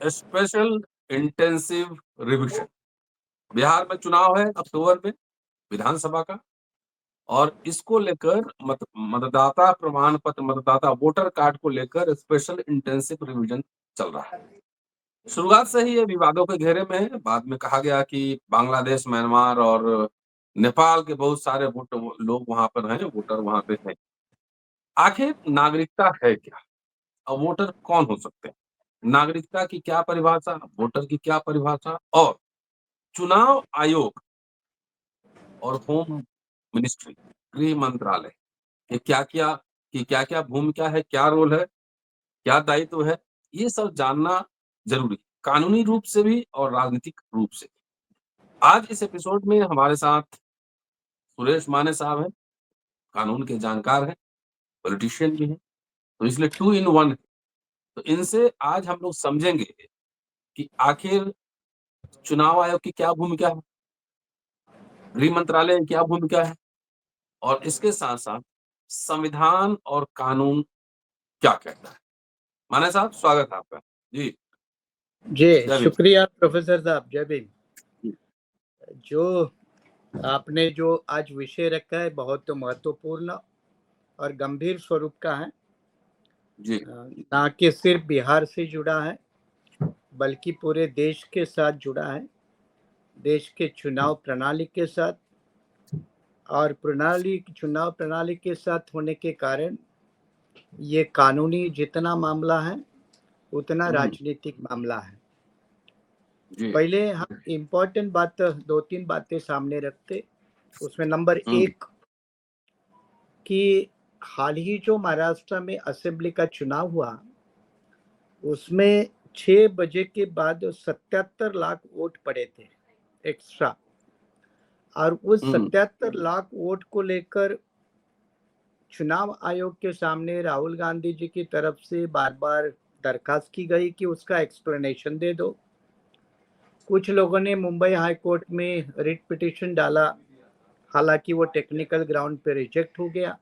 Special intensive revision. Bihar में चुनाव है अक्टूबर में, विधानसभा का, और इसको लेकर मतदाता प्रमाण पत्र, मतदाता वोटर कार्ड को लेकर स्पेशल इंटेंसिव रिविजन चल रहा है। शुरुआत से ही ये विवादों के घेरे में है। बाद में कहा गया कि बांग्लादेश, म्यांमार और नेपाल के बहुत सारे लोग वहां पर हैं, वोटर वहां पे हैं। आखिर नागरिकता है क्या और वोटर कौन हो सकते हैं? नागरिकता की क्या परिभाषा, वोटर की क्या परिभाषा, और चुनाव आयोग और होम मिनिस्ट्री, गृह मंत्रालय ये क्या-क्या भूमिका है, क्या रोल है, क्या दायित्व है, ये सब जानना जरूरी, कानूनी रूप से भी और राजनीतिक रूप से। आज इस एपिसोड में हमारे साथ सुरेश माने साहब हैं, कानून के जानकार हैं, पॉलिटिशियन भी हैं, तो इसलिए 2 इन 1 है। तो इनसे आज हम लोग समझेंगे कि आखिर चुनाव आयोग की क्या भूमिका है, गृह मंत्रालय की क्या भूमिका है, और इसके साथ-साथ संविधान और कानून क्या कहता है। माने साहब, स्वागत है आपका। जी। जी, जय भीम। शुक्रिया प्रोफेसर साहब, जय भीम। जी। जो आपने जो आज विषय रखा है बहुत महत्वपूर्ण और गंभीर स्वरूप का है। जी। ना कि सिर्फ बिहार से जुड़ा है बल्कि पूरे देश के साथ जुड़ा है, देश के चुनाव प्रणाली के साथ, और चुनाव प्रणाली के साथ होने के कारण ये कानूनी जितना मामला है उतना राजनीतिक मामला है। जी। पहले हम इम्पोर्टेंट बात 2-3 बातें सामने रखते। उसमें नंबर 1 कि हाल ही जो महाराष्ट्र में असेंबली का चुनाव हुआ उसमें 6 बजे के बाद 77 लाख वोट पड़े थे एक्स्ट्रा, और उस 77 लाख वोट को लेकर चुनाव आयोग के सामने राहुल गांधी जी की तरफ से बार बार दरखास्त की गई कि उसका एक्सप्लेनेशन दे दो। कुछ लोगों ने मुंबई हाई कोर्ट में रिट पिटीशन डाला, हालांकि वो टेक्निकल ग्राउंड पे रिजेक्ट हो गया,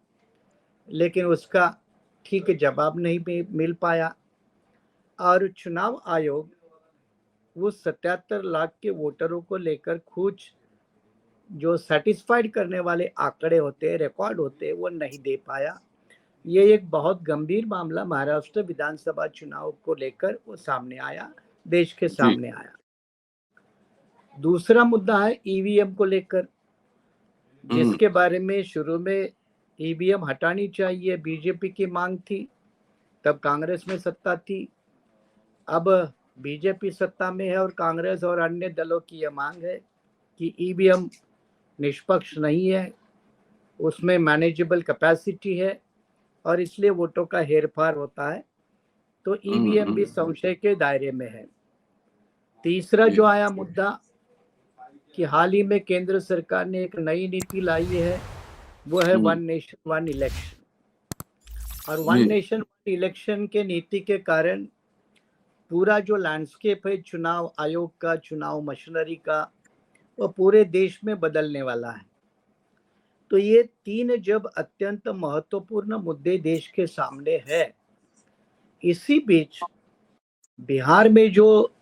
लेकिन उसका ठीक जवाब नहीं मिल पाया, और चुनाव आयोग वो 77 लाख के वोटरों को लेकर कुछ जो सेटिस्फाइड करने वाले आंकड़े होते हैं, रिकॉर्ड होते हैं, वो नहीं दे पाया। ये एक बहुत गंभीर मामला महाराष्ट्र विधानसभा चुनाव को लेकर वो सामने आया, देश के सामने आया। दूसरा मुद्दा है ईवीएम को लेकर, जिसके बारे में शुरू में ईवीएम हटानी चाहिए बीजेपी की मांग थी, तब कांग्रेस में सत्ता थी। अब बीजेपी सत्ता में है और कांग्रेस और अन्य दलों की यह मांग है कि ईवीएम निष्पक्ष नहीं है, उसमें मैनेजेबल कैपेसिटी है और इसलिए वोटों का हेरफेर होता है, तो ईवीएम भी संशय के दायरे में है। तीसरा जो आया मुद्दा कि हाल ही में केंद्र सरकार ने एक नई नीति लाई है, वो है वन नेशन वन इलेक्शन, और वन नेशन वन इलेक्शन के नीति के कारण पूरा जो लैंडस्केप है चुनाव आयोग का, चुनाव मशीनरी का, वो पूरे देश में बदलने वाला है। तो ये 3 जब अत्यंत महत्वपूर्ण मुद्दे देश के सामने है, इसी बीच बिहार में जो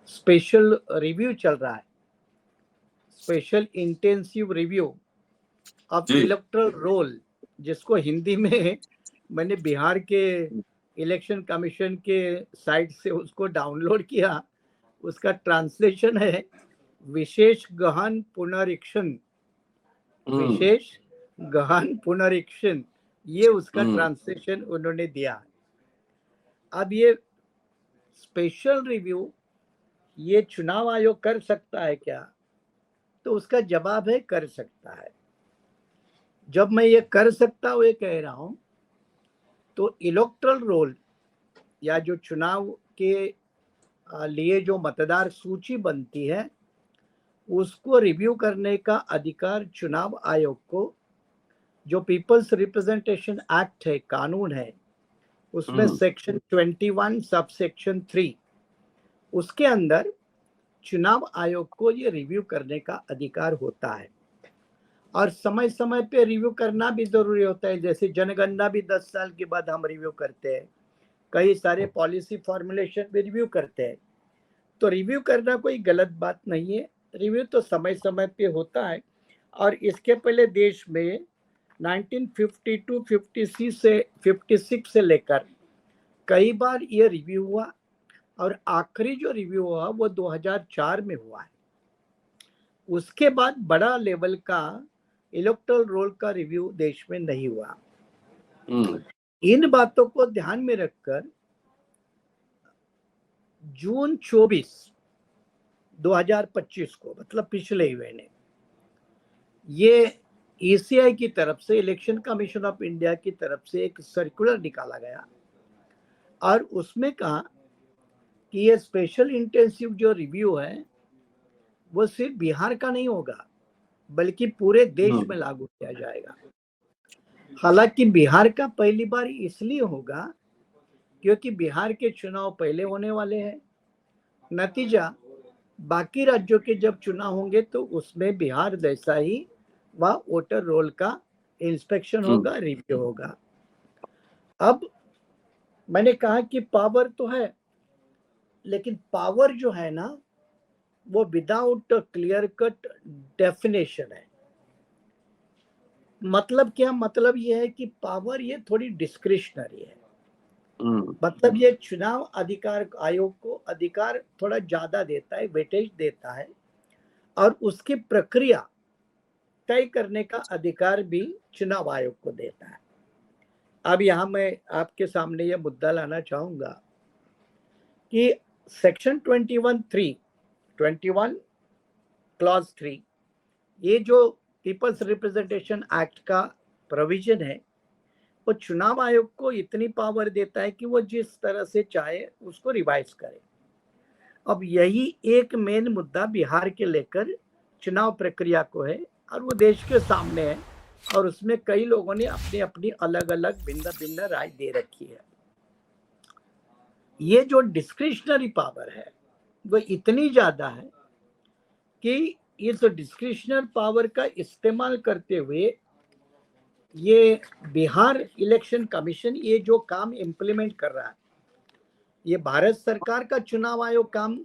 स्पेशल रिव्यू चल रहा है, special intensive review of electoral roll, जिसको हिंदी में मैंने बिहार के इलेक्शन कमीशन के साइट से उसको डाउनलोड किया, उसका ट्रांसलेशन है विशेष गहन पुनरीक्षण, विशेष गहन पुनरीक्षण, ये उसका ट्रांसलेशन उन्होंने दिया। अब ये स्पेशल रिव्यू ये चुनाव आयोग कर सकता है क्या? तो उसका जवाब है कर सकता है। जब मैं ये कर सकता हूँ ये कह रहा हूँ, तो इलेक्टोरल रोल या जो चुनाव के लिए जो मतदार सूची बनती है उसको रिव्यू करने का अधिकार चुनाव आयोग को, जो पीपल्स रिप्रेजेंटेशन एक्ट है, कानून है, उसमें सेक्शन 21 सब सेक्शन 3 उसके अंदर चुनाव आयोग को ये रिव्यू करने का अधिकार होता है, और समय समय पे रिव्यू करना भी जरूरी होता है। जैसे जनगणना भी 10 साल के बाद हम रिव्यू करते हैं, कई सारे पॉलिसी फॉर्मुलेशन भी रिव्यू करते हैं। तो रिव्यू करना कोई गलत बात नहीं है, रिव्यू तो समय समय पे होता है। और इसके पहले देश में 1952, 56 से लेकर कई बार ये रिव्यू हुआ, और आखिरी जो रिव्यू हुआ वो 2004 में हुआ है। उसके बाद बड़ा लेवल का इलेक्टोरल रोल का रिव्यू देश में नहीं हुआ। इन बातों को ध्यान में रखकर जून 24, 2025 को, मतलब पिछले ही महीने, ये ईसीआई की तरफ से, इलेक्शन कमीशन ऑफ इंडिया की तरफ से एक सर्कुलर निकाला गया, और उसमें कहा कि ये स्पेशल इंटेंसिव जो रिव्यू है वो सिर्फ बिहार का नहीं होगा, बल्कि पूरे देश में लागू किया जाएगा। हालांकि बिहार का पहली बार इसलिए होगा क्योंकि बिहार के चुनाव पहले होने वाले हैं। नतीजा बाकी राज्यों के जब चुनाव होंगे तो उसमें बिहार जैसा ही वह वोटर रोल का इंस्पेक्शन होगा, रिव्यू होगा। अब मैंने कहा कि पावर तो है, लेकिन पावर जो है ना वो विदाउट क्लियर कट डेफिनेशन है। मतलब क्या? मतलब ये है कि पावर ये थोड़ी डिस्क्रिशनरी है। मतलब ये चुनाव अधिकार आयोग को अधिकार थोड़ा ज्यादा देता है, वेटेज देता है, और उसकी प्रक्रिया तय करने का अधिकार भी चुनाव आयोग को देता है। अब यहां मैं आपके सामने ये मुद्दा लाना चाहूंगा कि सेक्शन 21 क्लॉज 3, ये जो पीपल्स रिप्रेजेंटेशन एक्ट का प्रोविजन है, वो चुनाव आयोग को इतनी पावर देता है कि वो जिस तरह से चाहे उसको रिवाइज करे। अब यही एक मेन मुद्दा बिहार के लेकर चुनाव प्रक्रिया को है, और वो देश के सामने है, और उसमें कई लोगों ने अपनी अपनी अलग अलग भिन्न भिन्न राय दे रखी है। ये जो डिस्क्रिशनरी पावर है वो इतनी ज्यादा है कि इस डिस्क्रिशनरी पावर का इस्तेमाल करते हुए ये बिहार इलेक्शन कमीशन ये जो काम इम्प्लीमेंट कर रहा है, ये भारत सरकार का चुनाव आयोग काम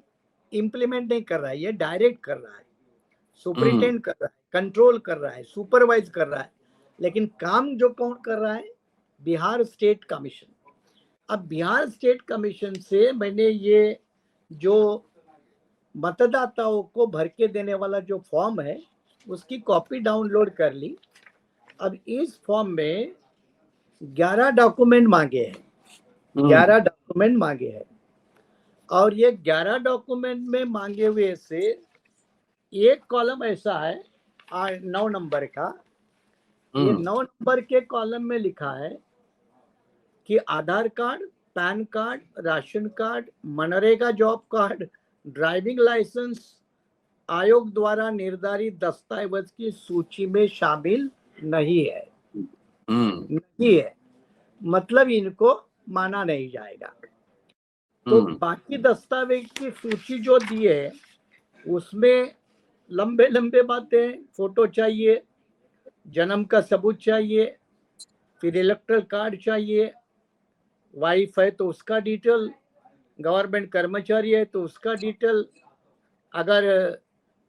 इम्प्लीमेंट नहीं कर रहा है, ये डायरेक्ट कर रहा है, सुपरिटेंड कर रहा है, कंट्रोल कर रहा है, सुपरवाइज कर रहा है। लेकिन काम जो कौन कर रहा है? Bihar state commission. अब बिहार स्टेट कमीशन से मैंने ये जो मतदाताओं को भर के देने वाला जो फॉर्म है उसकी कॉपी डाउनलोड कर ली। अब इस फॉर्म में 11 डॉक्यूमेंट मांगे हैं, 11 डॉक्यूमेंट मांगे हैं, और ये 11 डॉक्यूमेंट में मांगे हुए से एक कॉलम ऐसा है 9 नंबर का, ये 9 नंबर के कॉलम में लिखा है कि Aadhaar card, PAN card, ration card, मनरेगा जॉब कार्ड, ड्राइविंग लाइसेंस आयोग द्वारा निर्धारित दस्तावेज की सूची में शामिल नहीं है। नहीं है मतलब इनको माना नहीं जाएगा। तो बाकी दस्तावेज की सूची जो दी है उसमें लंबे लंबे बातें, फोटो चाहिए, जन्म का सबूत चाहिए, फिर इलेक्ट्रल कार्ड चाहिए, वाइफ है तो उसका डिटेल, गवर्नमेंट कर्मचारी है तो उसका डिटेल, अगर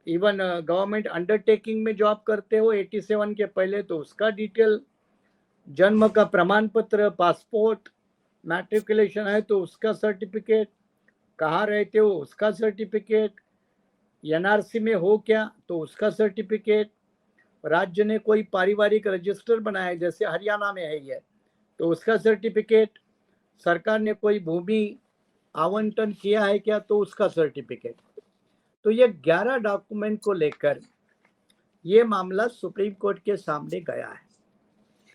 इवन गवर्नमेंट अंडरटेकिंग में जॉब करते हो 87 के पहले तो उसका डिटेल, जन्म का प्रमाण पत्र, पासपोर्ट, मैट्रिकुलेशन है तो उसका सर्टिफिकेट, कहाँ रहते हो उसका सर्टिफिकेट, एनआरसी में हो क्या तो उसका सर्टिफिकेट, राज्य ने कोई पारिवारिक रजिस्टर बनाया जैसे हरियाणा में है ये तो उसका सर्टिफिकेट, सरकार ने कोई भूमि आवंटन किया है क्या तो उसका सर्टिफिकेट। तो ये 11 डॉक्यूमेंट को लेकर ये मामला सुप्रीम कोर्ट के सामने गया है,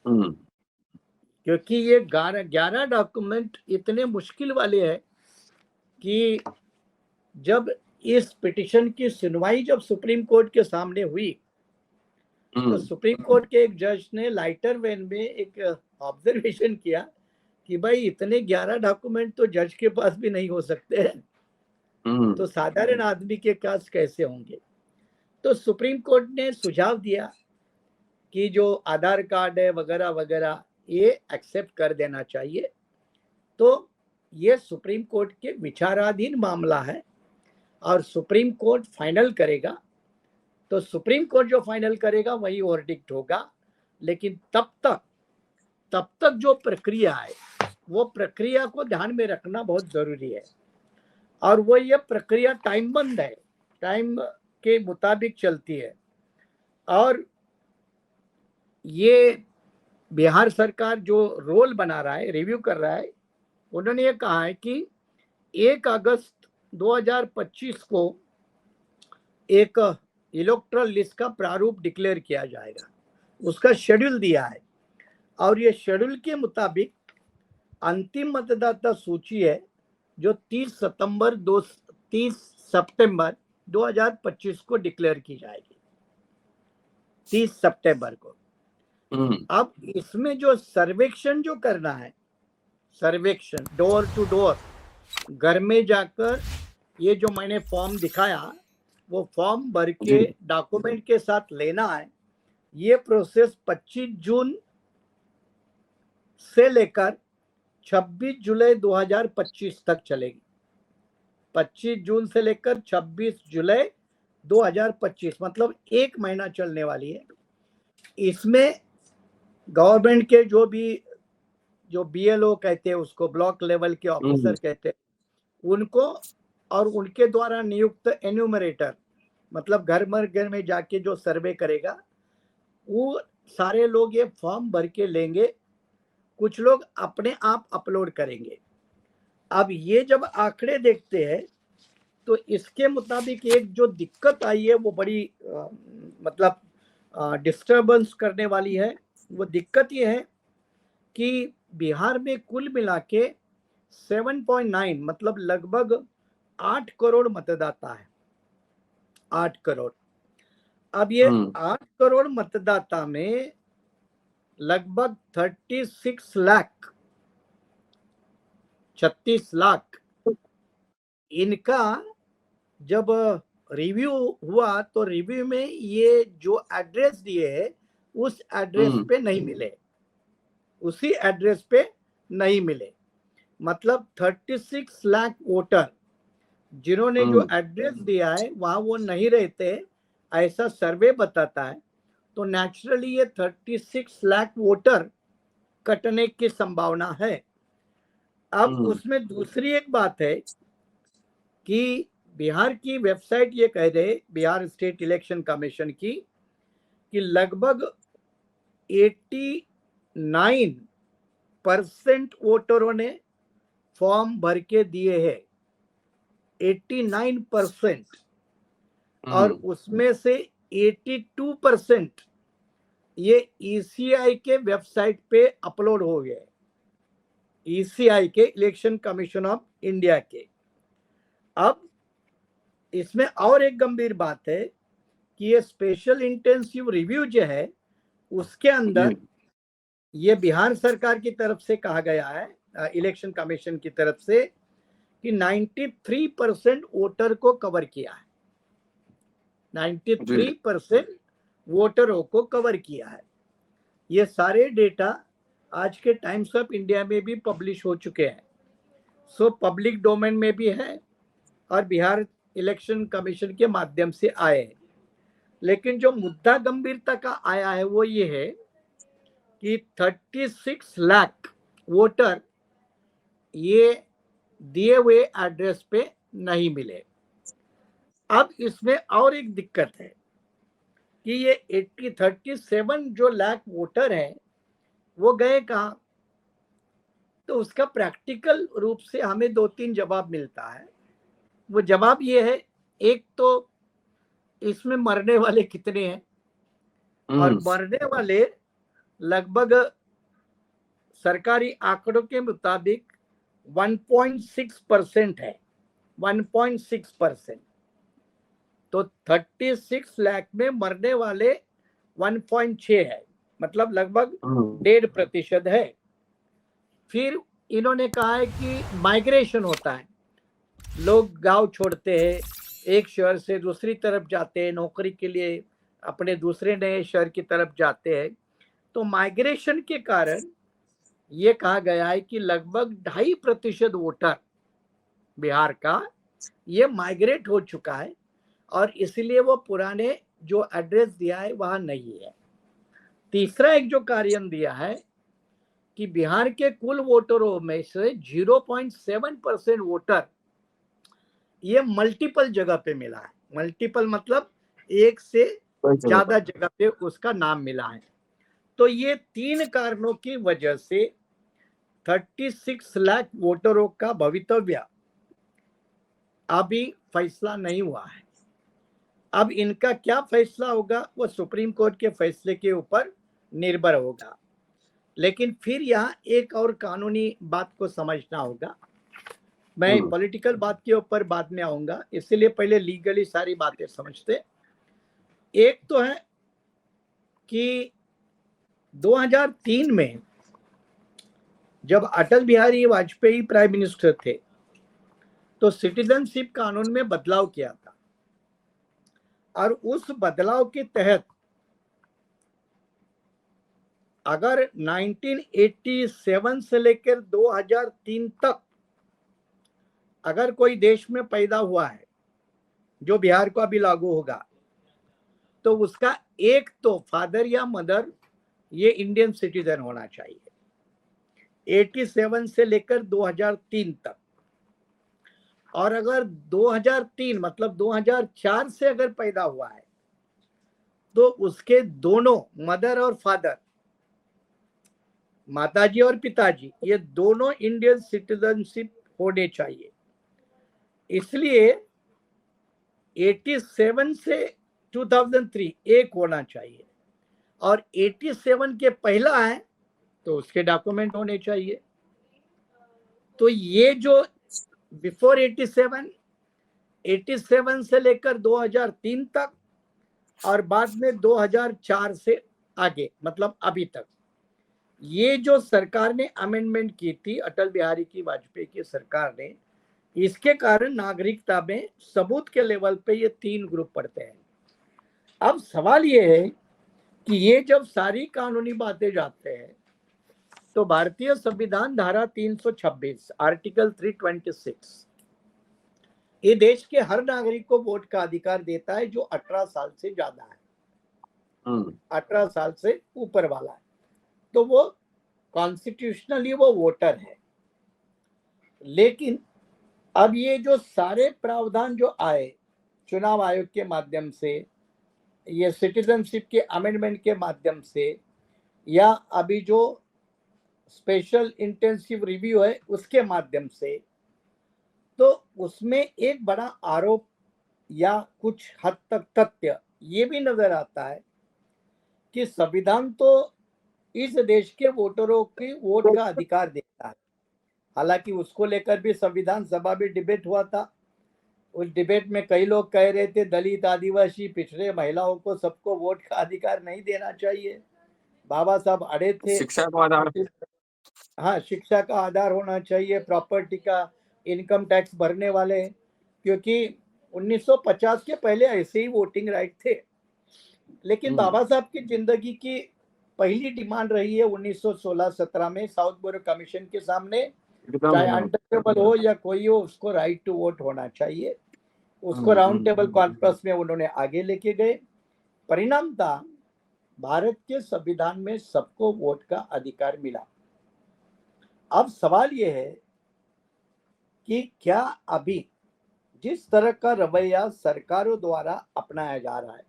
क्योंकि ये 11 डॉक्यूमेंट इतने मुश्किल वाले हैं कि जब इस पिटीशन की सुनवाई जब सुप्रीम कोर्ट के सामने हुई तो सुप्रीम कोर्ट के एक जज ने लाइटर वेन में एक ऑब्जर्वेशन किया कि भाई इतने 11 डॉक्यूमेंट तो जज के पास भी नहीं हो सकते हैं, तो साधारण आदमी के पास कैसे होंगे। तो सुप्रीम कोर्ट ने सुझाव दिया कि जो आधार कार्ड है वगैरह वगैरह ये एक्सेप्ट कर देना चाहिए। तो ये सुप्रीम कोर्ट के विचाराधीन मामला है और सुप्रीम कोर्ट फाइनल करेगा, तो सुप्रीम कोर्ट जो फाइनल करेगा वही वर्डिक्ट होगा। लेकिन तब तक जो प्रक्रिया है वो प्रक्रिया को ध्यान में रखना बहुत जरूरी है, और वो ये प्रक्रिया टाइमबंद है, टाइम के मुताबिक चलती है। और ये बिहार सरकार जो रोल बना रहा है, रिव्यू कर रहा है, उन्होंने ये कहा है कि 1 अगस्त 2025 को एक इलेक्टोरल लिस्ट का प्रारूप डिक्लेयर किया जाएगा, उसका शेड्यूल दिया है। और ये शेड्यूल के मुताबिक अंतिम मतदाता सूची है जो 30 सितंबर 2025 को डिक्लेयर की जाएगी, 30 सितंबर को। अब इसमें जो सर्वेक्षण जो करना है, सर्वेक्षण डोर टू डोर, घर में जाकर ये जो मैंने फॉर्म दिखाया वो फॉर्म भर के डॉक्यूमेंट के साथ लेना है। ये प्रोसेस 25 जून से लेकर 26 जुलाई 2025 तक चलेगी। 25 जून से लेकर 26 जुलाई 2025, मतलब 1 महीना चलने वाली है। इसमें गवर्नमेंट के जो BLO कहते हैं, उसको ब्लॉक लेवल के ऑफिसर कहते हैं, उनको और उनके द्वारा नियुक्त एन्यूमरेटर, मतलब घर में जाके जो सर्वे करेगा, वो सारे लोग ये फॉर्म भर के लेंगे। कुछ लोग अपने आप अपलोड करेंगे। अब ये जब आंकड़े देखते हैं तो इसके मुताबिक एक जो दिक्कत आई है वो बड़ी मतलब डिस्टर्बेंस करने वाली है। वो दिक्कत ये है कि बिहार में कुल मिला के 7.9 मतलब लगभग 8 करोड़ मतदाता है, 8 करोड़। अब ये 8 करोड़ मतदाता में लगभग 36 लाख इनका जब रिव्यू हुआ तो रिव्यू में ये जो एड्रेस दिए है उस एड्रेस पे नहीं मिले, उसी एड्रेस पे नहीं मिले। मतलब 36 लाख वोटर जिन्होंने जो एड्रेस दिया है वहां वो नहीं रहते, ऐसा सर्वे बताता है। तो नेचुरली ये 36 लाख वोटर कटने की संभावना है। अब उसमें दूसरी एक बात है कि बिहार की वेबसाइट ये कह रहे, बिहार स्टेट इलेक्शन कमीशन की, कि लगभग 89% वोटरों ने फॉर्म भर के दिए हैं, 89%, और उसमें से 82% ये ECI के वेबसाइट पे अपलोड हो गए, ECI के, इलेक्शन कमीशन ऑफ इंडिया के। अब इसमें और एक गंभीर बात है कि ये स्पेशल इंटेंसिव रिव्यू जो है उसके अंदर ये बिहार सरकार की तरफ से कहा गया है, इलेक्शन कमीशन की तरफ से, कि 93% वोटर को कवर किया है, 93% वोटरों को कवर किया है। ये सारे डेटा आज के टाइम्स ऑफ इंडिया में भी पब्लिश हो चुके हैं, सो पब्लिक डोमेन में भी है और बिहार इलेक्शन कमीशन के माध्यम से आए हैं। लेकिन जो मुद्दा गंभीरता का आया है वो ये है कि 36 लाख वोटर ये दिए हुए एड्रेस पे नहीं मिले। अब इसमें और एक दिक्कत है कि ये 37 जो लाख वोटर है वो गए कहाँ? तो उसका प्रैक्टिकल रूप से हमें 2-3 जवाब मिलता है। वो जवाब ये है, एक तो इसमें मरने वाले कितने हैं, और मरने वाले लगभग सरकारी आंकड़ों के मुताबिक 1.6% है, 1.6%। तो 36 लाख में मरने वाले 1.6 है, मतलब लगभग 1.5% है। फिर इन्होंने कहा है कि माइग्रेशन होता है, लोग गांव छोड़ते हैं, एक शहर से दूसरी तरफ जाते हैं, नौकरी के लिए अपने दूसरे नए शहर की तरफ जाते हैं। तो माइग्रेशन के कारण ये कहा गया है कि लगभग 2.5% वोटर बिहार का ये माइग्रेट हो चुका है और इसलिए वो पुराने जो एड्रेस दिया है वहां नहीं है। तीसरा एक जो कारण दिया है कि बिहार के कुल वोटरों में से 0.7% वोटर ये मल्टीपल जगह पे मिला है। मल्टीपल मतलब एक से ज्यादा जगह पे उसका नाम मिला है। तो ये 3 कारणों की वजह से 36 लाख वोटरों का भवितव्य अभी फैसला नहीं हुआ है। अब इनका क्या फैसला होगा वो सुप्रीम कोर्ट के फैसले के ऊपर निर्भर होगा। लेकिन फिर यहाँ एक और कानूनी बात को समझना होगा। मैं पॉलिटिकल बात के ऊपर बाद में आऊंगा, इसलिए पहले लीगली सारी बातें समझते। एक तो है कि 2003 में जब अटल बिहारी वाजपेयी प्राइम मिनिस्टर थे तो सिटीजनशिप कानून में बदलाव किया था और उस बदलाव के तहत अगर 1987 से लेकर 2003 तक अगर कोई देश में पैदा हुआ है जो बिहार को अभी लागू होगा तो उसका एक तो फादर या मदर ये इंडियन सिटीजन होना चाहिए 87 से लेकर 2003 तक। और अगर 2003 मतलब 2004 से अगर पैदा हुआ है तो उसके दोनों मदर और फादर, माताजी और पिताजी, ये दोनों इंडियन सिटीजनशिप होने चाहिए। इसलिए 87 से 2003 एक होना चाहिए और 87 के पहला है तो उसके डॉक्यूमेंट होने चाहिए। तो ये जो बिफोर 87 से लेकर 2003 तक और बाद में 2004 से आगे मतलब अभी तक, ये जो सरकार ने अमेंडमेंट की थी अटल बिहारी की वाजपेयी की सरकार ने, इसके कारण नागरिकता में सबूत के लेवल पे ये 3 ग्रुप पड़ते हैं। अब सवाल ये है कि ये जब सारी कानूनी बातें जाते हैं तो भारतीय संविधान धारा 326 आर्टिकल 326 ये देश के हर नागरिक को वोट का अधिकार देता है जो 18 साल से ज्यादा है, 18 साल से ऊपर वाला है, तो वो कॉन्स्टिट्यूशनली वो वोटर है। लेकिन अब ये जो सारे प्रावधान जो आए चुनाव आयोग के माध्यम से, ये सिटीजनशिप के अमेंडमेंट के माध्यम से, या अभी जो स्पेशल इंटेंसिव रिव्यू है उसके माध्यम से, तो उसमें एक बड़ा आरोप या कुछ हद तक तथ्य ये भी नजर आता है कि संविधान तो इस देश के वोटरों की वोट का अधिकार देता है। हालांकि उसको लेकर भी संविधान सभा में डिबेट हुआ था। उस डिबेट में कई लोग कह रहे थे दलित, आदिवासी, पिछड़े, महिलाओं को सबको वोट का अधिकार नहीं देना चाहिए। बाबा साहब अड़े थे, शिक्षा का आधार, हाँ शिक्षा का आधार होना चाहिए, प्रॉपर्टी का, इनकम टैक्स भरने वाले, क्योंकि 1950 के पहले ऐसे ही वोटिंग राइट थे। लेकिन बाबा साहब की जिंदगी की पहली डिमांड रही है 1916-17 में साउथ बोरो कमीशन के सामने, चाहे अनटचेबल हो या कोई हो, उसको राइट टू वोट होना चाहिए। उसको राउंड टेबल कॉन्फ्रेंस में उन्होंने आगे लेके गए। परिणाम था भारत के संविधान में सबको वोट का अधिकार मिला। अब सवाल यह है कि क्या अभी जिस तरह का रवैया सरकारों द्वारा अपनाया जा रहा है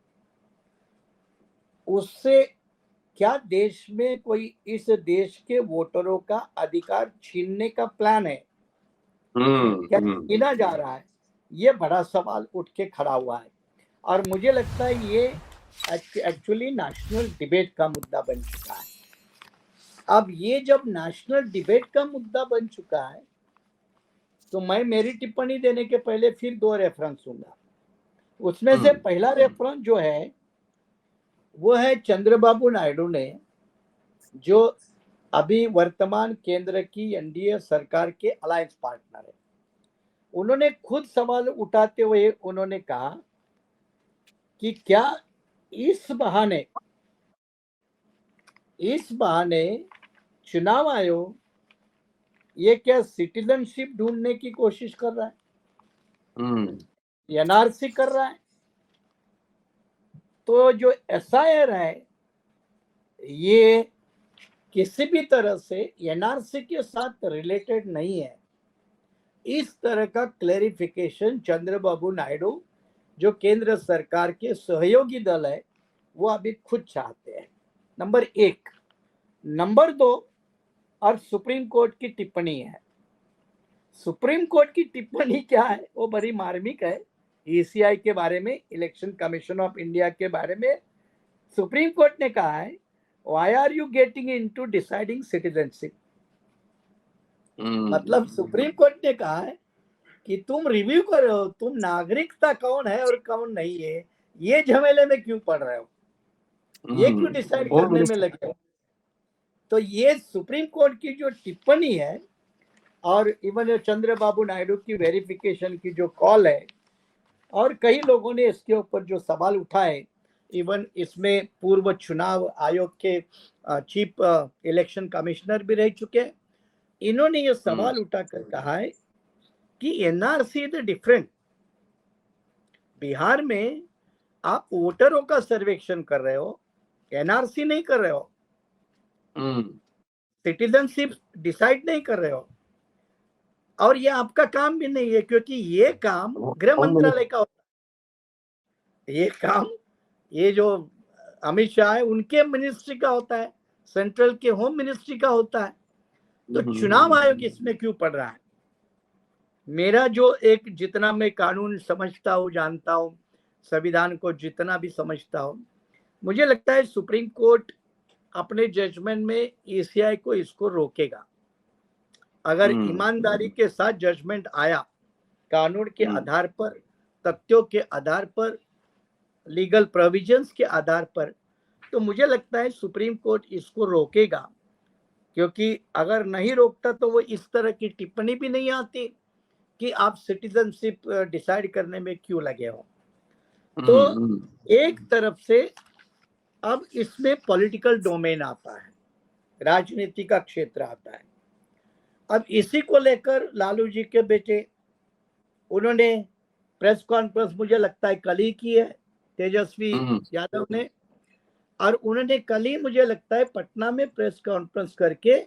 उससे क्या देश में कोई इस देश के वोटरों का अधिकार छीनने का प्लान है, क्या छीना जा रहा है, ये बड़ा सवाल उठ के खड़ा हुआ है। और मुझे लगता है ये एक्चुअली नेशनल डिबेट का मुद्दा बन चुका है। अब ये जब नेशनल डिबेट का मुद्दा बन चुका है तो मैं मेरी टिप्पणी देने के पहले फिर 2 रेफरेंस दूंगा। उसमें से पहला रेफरेंस जो है वो है चंद्रबाबू नायडू ने, जो अभी वर्तमान केंद्र की एनडीए सरकार के अलायंस पार्टनर है। उन्होंने खुद सवाल उठाते हुए उन्होंने कहा कि क्या इस बहाने चुनाव आयोग ये क्या सिटीजनशिप ढूंढने की कोशिश कर रहा है, एनआरसी कर रहा है? तो जो एसआईआर है ये किसी भी तरह से एनआरसी के साथ रिलेटेड नहीं है। इस तरह का क्लैरिफिकेशन चंद्रबाबू नायडू जो केंद्र सरकार के सहयोगी दल है वो अभी खुद चाहते हैं, नंबर 1। नंबर 2, और सुप्रीम कोर्ट की टिप्पणी है। सुप्रीम कोर्ट की टिप्पणी क्या है वो बड़ी मार्मिक है। ईसीआई के बारे में, इलेक्शन कमीशन ऑफ इंडिया के बारे में सुप्रीम कोर्ट ने कहा है, why are you getting into deciding citizenship. मतलब सुप्रीम कोर्ट ने कहा है कि तुम रिव्यू करो, तुम नागरिकता कौन है और कौन नहीं है ये झमेले में क्यों पड़ रहे हो, ये क्यों डिसाइड करने में लगे हो। तो ये सुप्रीम कोर्ट की जो टिप्पणी है और इवन चंद्रबाबू नायडू की वेरिफिकेशन की जो कॉल है, और कई लोगों ने इसके ऊपर जो सवाल उठाए, इवन इसमें पूर्व चुनाव आयोग के चीफ इलेक्शन कमिश्नर भी रह चुके हैं, इन्होंने ये सवाल उठाकर कहा है कि एनआरसी इज डिफरेंट। बिहार में आप वोटरों का सर्वेक्षण कर रहे हो, एनआरसी नहीं कर रहे हो, सिटीजनशिप डिसाइड नहीं कर रहे हो, और ये आपका काम भी नहीं है क्योंकि ये काम गृह मंत्रालय का होता है। ये काम ये जो अमित शाह है उनके मिनिस्ट्री का होता है, सेंट्रल के होम मिनिस्ट्री का होता है। तो चुनाव आयोग इसमें क्यों पड़ रहा है? मेरा जो एक जितना मैं कानून समझता हूँ, जानता हूँ, संविधान को जितना भी समझता हूँ, मुझे लगता है सुप्रीम कोर्ट अपने जजमेंट में ईसीआई को इसको रोकेगा। अगर ईमानदारी के साथ जजमेंट आया, कानून के आधार पर, तथ्यों के आधार पर, लीगल प्रोविजंस के आधार पर, तो मुझे लगता है सुप्रीम कोर्ट इसको रोकेगा। क्योंकि अगर नहीं रोकता तो वो इस तरह की टिप्पणी भी नहीं आती कि आप सिटीजनशिप डिसाइड करने में क्यों लगे हो। तो एक तरफ से अब इसमें पॉलिटिकल डोमेन आता है, राजनीति का क्षेत्र आता है। अब इसी को लेकर लालू जी के बेटे उन्होंने प्रेस कॉन्फ्रेंस मुझे लगता है कल ही की है, तेजस्वी यादव ने, और उन्होंने कल ही मुझे लगता है पटना में प्रेस कॉन्फ्रेंस करके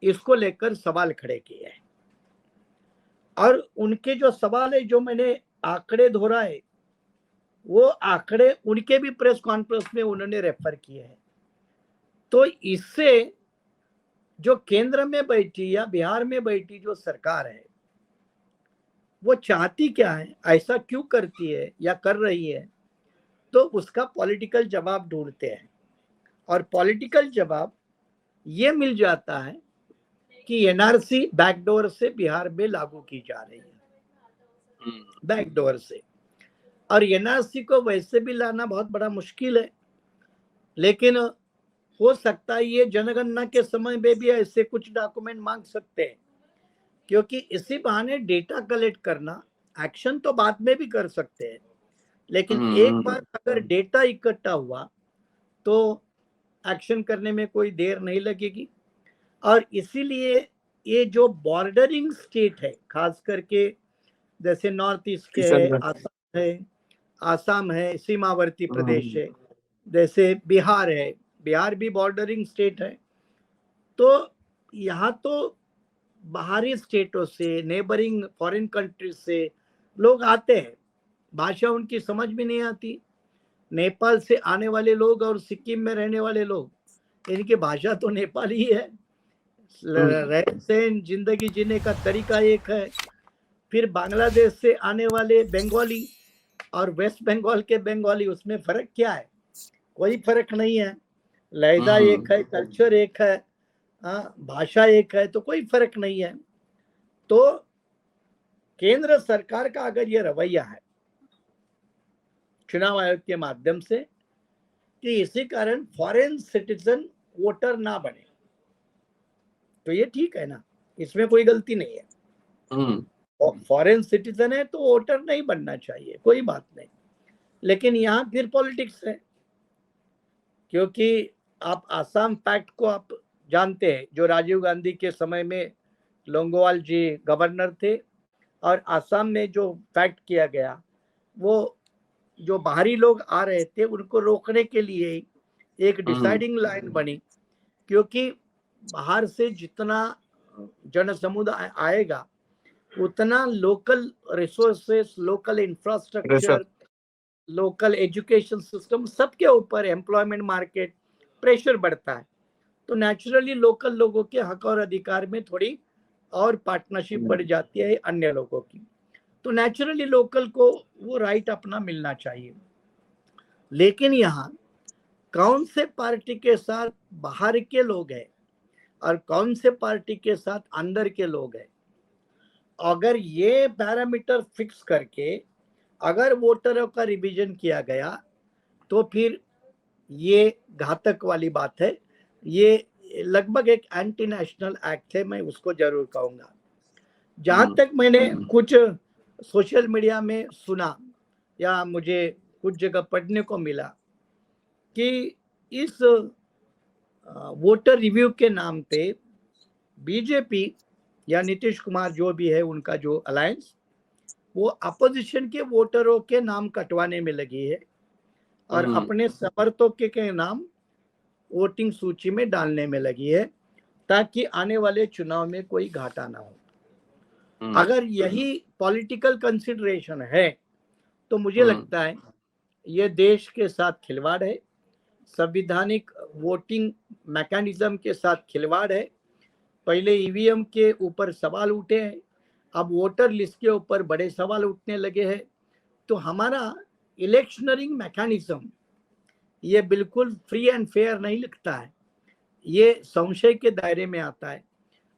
इसको लेकर सवाल खड़े किए हैं। और उनके जो सवाल है, जो मैंने आंकड़े दोहराए, वो आंकड़े उनके भी प्रेस कॉन्फ्रेंस में उन्होंने रेफर किए हैं। तो इससे जो केंद्र में बैठी या बिहार में बैठी जो सरकार है वो चाहती क्या है, ऐसा क्यों करती है या कर रही है, तो उसका पॉलिटिकल जवाब ढूंढते हैं। और पॉलिटिकल जवाब ये मिल जाता है कि एनआरसी बैकडोर से बिहार में लागू की जा रही है, बैकडोर से। और एनआरसी को वैसे भी लाना बहुत बड़ा मुश्किल है, लेकिन हो सकता है ये जनगणना के समय में भी ऐसे कुछ डॉक्यूमेंट मांग सकते हैं, क्योंकि इसी बहाने डेटा कलेक्ट करना, एक्शन तो बाद में भी कर सकते हैं, लेकिन एक बार अगर डेटा इकट्ठा हुआ तो एक्शन करने में कोई देर नहीं लगेगी। और इसीलिए ये जो बॉर्डरिंग स्टेट है, खास करके जैसे नॉर्थ ईस्ट के है, आसाम है, सीमावर्ती प्रदेश है, जैसे बिहार है, बिहार भी बॉर्डरिंग स्टेट है, तो यहाँ तो बाहरी स्टेटों से, नेबरिंग फॉरेन कंट्रीज से लोग आते हैं, भाषा उनकी समझ भी नहीं आती। नेपाल से आने वाले लोग और सिक्किम में रहने वाले लोग, इनकी भाषा तो नेपाली है, रहन सहन, जिंदगी जीने का तरीका एक है। फिर बांग्लादेश से आने वाले बंगाली और वेस्ट बंगाल के बंगाली, उसमें फर्क क्या है? कोई फर्क नहीं है। लहजा एक है, कल्चर एक है, भाषा एक है, तो कोई फर्क नहीं है। तो केंद्र सरकार का अगर ये रवैया है चुनाव आयोग के माध्यम से कि इसी कारण फॉरेन सिटीजन वोटर ना बने, तो ये ठीक है ना, इसमें कोई गलती नहीं है। फॉरेन सिटीजन है तो वोटर नहीं बनना चाहिए, कोई बात नहीं। लेकिन यहाँ फिर पॉलिटिक्स है, क्योंकि आप आसाम पैक्ट को आप जानते हैं, जो राजीव गांधी के समय में लोंगोवाल जी गवर्नर थे, और आसाम में जो फैक्ट किया गया, वो जो बाहरी लोग आ रहे थे उनको रोकने के लिए एक डिसाइडिंग लाइन बनी, क्योंकि बाहर से जितना जन समुदाय आएगा उतना local resources, local infrastructure, local education system, सबके ऊपर एम्प्लॉयमेंट मार्केट प्रेशर बढ़ता है। तो नेचुरली लोकल लोगों के हक और अधिकार में थोड़ी और पार्टनरशिप बढ़ जाती है अन्य लोगों की। तो नेचुरली लोकल को वो राइट अपना मिलना चाहिए। लेकिन यहाँ कौन से पार्टी के साथ बाहर के लोग हैं और कौन से पार्टी के साथ अंदर के लोग हैं, अगर ये पैरामीटर फिक्स करके अगर वोटरों का रिवीजन किया गया तो फिर ये घातक वाली बात है। ये लगभग एक एंटी नेशनल एक्ट है, मैं उसको जरूर कहूंगा। जहां तक मैंने कुछ सोशल मीडिया में सुना या मुझे कुछ जगह पढ़ने को मिला कि इस वोटर रिव्यू के नाम पे बीजेपी या नीतीश कुमार जो भी है उनका जो अलायंस, वो अपोजिशन के वोटरों के नाम कटवाने में लगी है और अपने समर्थकों के नाम वोटिंग सूची में डालने में लगी है, ताकि आने वाले चुनाव में कोई घाटा ना हो। अगर यही पॉलिटिकल कंसिडरेशन है तो मुझे लगता है ये देश के साथ खिलवाड़ है, संविधानिक वोटिंग मैकेनिज्म के साथ खिलवाड़ है। पहले ईवीएम के ऊपर सवाल उठे हैं, अब वोटर लिस्ट के ऊपर बड़े सवाल उठने लगे हैं। तो हमारा इलेक्शनरिंग मैकेनिज्म ये बिल्कुल फ्री एंड फेयर नहीं लगता है, ये संशय के दायरे में आता है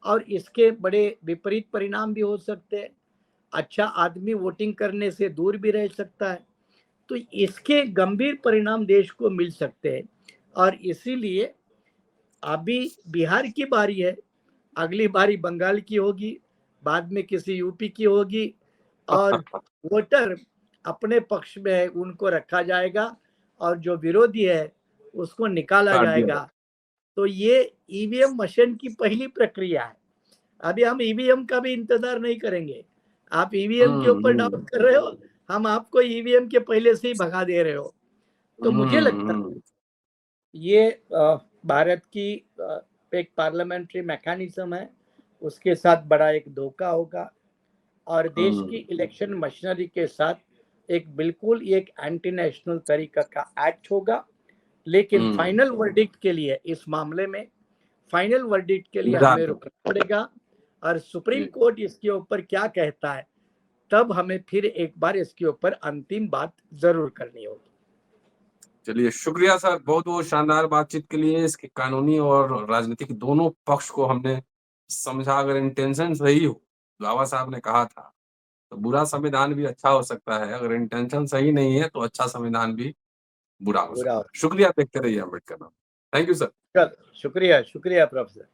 और इसके बड़े विपरीत परिणाम भी हो सकते हैं। अच्छा आदमी वोटिंग करने से दूर भी रह सकता है, तो इसके गंभीर परिणाम देश को मिल सकते हैं। और इसीलिए अभी बिहार की बारी है, अगली बारी बंगाल की होगी, बाद में किसी यूपी की होगी, और वोटर अपने पक्ष में है उनको रखा जाएगा और जो विरोधी है उसको निकाला जाएगा। तो ये ईवीएम मशीन की पहली प्रक्रिया है। अभी हम ईवीएम का भी इंतजार नहीं करेंगे। आप ईवीएम के ऊपर डाउट कर रहे हो, हम आपको ईवीएम के पहले से ही भगा दे रहे हो। तो मुझे लगता है ये भारत की एक पार्लियामेंट्री मैकेनिज्म है, उसके साथ बड़ा एक धोखा होगा और देश की इलेक्शन मशीनरी के साथ एक बिल्कुल एक एंटी नेशनल तरीका का एक्ट होगा। लेकिन फाइनल वर्डिक्ट के लिए इस मामले में फाइनल वर्डिक्ट के लिए हमें रुकना पड़ेगा और सुप्रीम कोर्ट इसके ऊपर क्या कहता है तब हमें फिर एक बार इसके ऊपर अंतिम बात जरूर करनी होगी। चलिए, शुक्रिया सर, बहुत बहुत शानदार बातचीत के लिए। इसके कानूनी और राजनीतिक दोनों पक्ष को हमने समझा। अगर इंटेंशन सही हो, बाबा साहब ने कहा था, तो बुरा संविधान भी अच्छा हो सकता है। अगर इंटेंशन सही नहीं है तो अच्छा संविधान भी बुरा हो सकता है। शुक्रिया, देखते रहिए अम्बेडकर। Thank you sir. शुक्रिया प्रोफेसर।